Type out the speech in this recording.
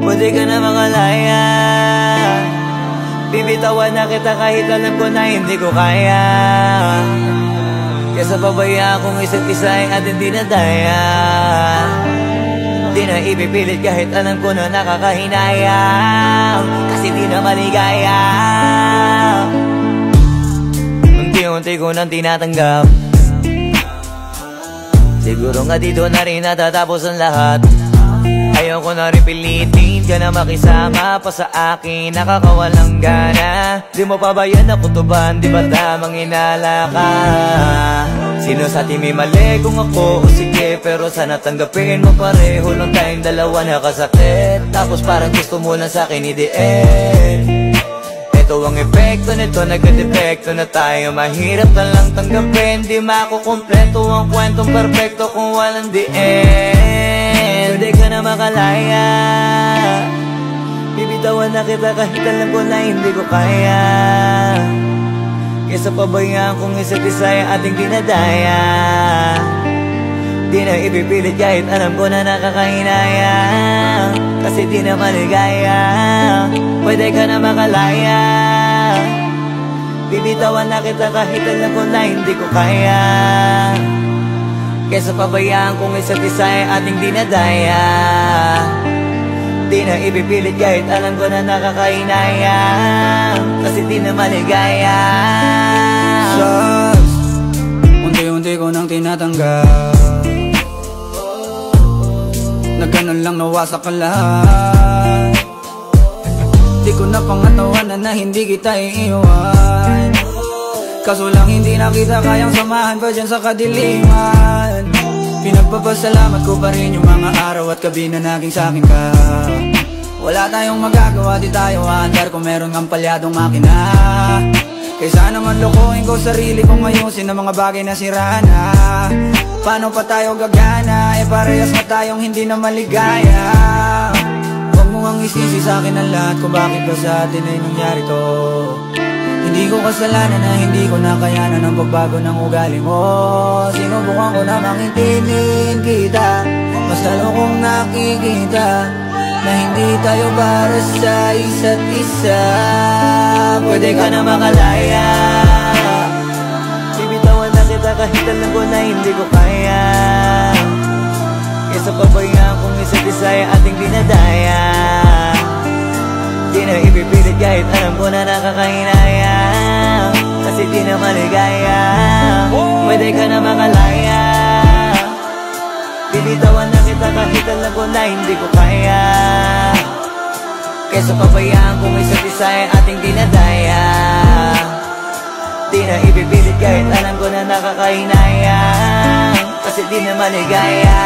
Pwede ka na makalaya, bibitawan na kita kahit alam ko na hindi ko kaya. Kesa pabayaan kung isa't isa ay ating dinadaya. Di na ipipilit kahit alam ko na nakakahinayang, kasi di na maligaya. Unti-unti ko nang tinatanggap, siguro nga dito na rin natatapos ang lahat. Ayaw ko na rin pilitin ka na makisama pa sa akin, nakakawalang gana. Di mo pa ba yan nakutuban, di ba tamang inala ka? Sino sa atin may mali, kung ako o sige, pero sana tanggapin mo pareho lang tayong dalawa nakasakit. Tapos parang gusto mo lang sa akin i-end. Ito ang epekto nito, nagka-depekto na tayo. Mahirap na lang tanggapin, di makukumpleto ang kwentong perfecto kung walang the end. Pwede ka na makalaya, bibitawan na kita kahit alam ko na hindi ko kaya. Kesa pabayaan kung isa't isa ay ating dinadaya. Di na ipipilit kahit alam ko na nakakahinaya, kasi di na maligaya. Pwede ka na makalaya, bibitawan na kita kahit alam ko na hindi ko kaya. Kesa pabayaan kung isa't isa ay ating dinadaya. Di na ipipilit kahit alam ko na nakakahinaya, kasi di na maligaya. Shucks, unti-unti ko nang tinatanggap, na ganun lang nawasak ka lahat. Di ko na pangatawanan na hindi kita iiwan, kaso lang hindi na kita kayang samahan pa dyan sa kadiliman. Pinagpapasalamat ko pa rin yung mga araw at gabi na naging sa'kin ka. Wala tayong magagawa, di tayo aandar kung meron kang palyadong makina. Kaysa naman lokohin ko sarili kong ayusin ang mga bagay na sira na. Paano pa tayo gagana, eh parehas na tayong hindi na maligaya. Huwag mo ang isisi sa'kin ang lahat kung bakit ba sa atin ay nangyari to. Hindi ko kasalanan na hindi ko nakayanan ang pagbago ng ugali mo. Sinubukan ko namang intindihin kita, mas lalo kong nakikita na hindi tayo para sa isa't isa. Pwede ka na makalaya, bibitawan na kita kahit alam ko na hindi ko kaya. Kesa pabayaan kung isa't isa ay ating dinadaya. Di na ipipilit kahit alam ko na nakakahinaya, kasi di na maligaya. Pwede ka na makalaya, bibitawan na kita kahit alam ko na hindi ko kaya. Kesa pabayaan kung isa't isa ay ating dinadaya. Di na ipipilit kahit alam ko na nakakahinaya, kasi di na maligaya.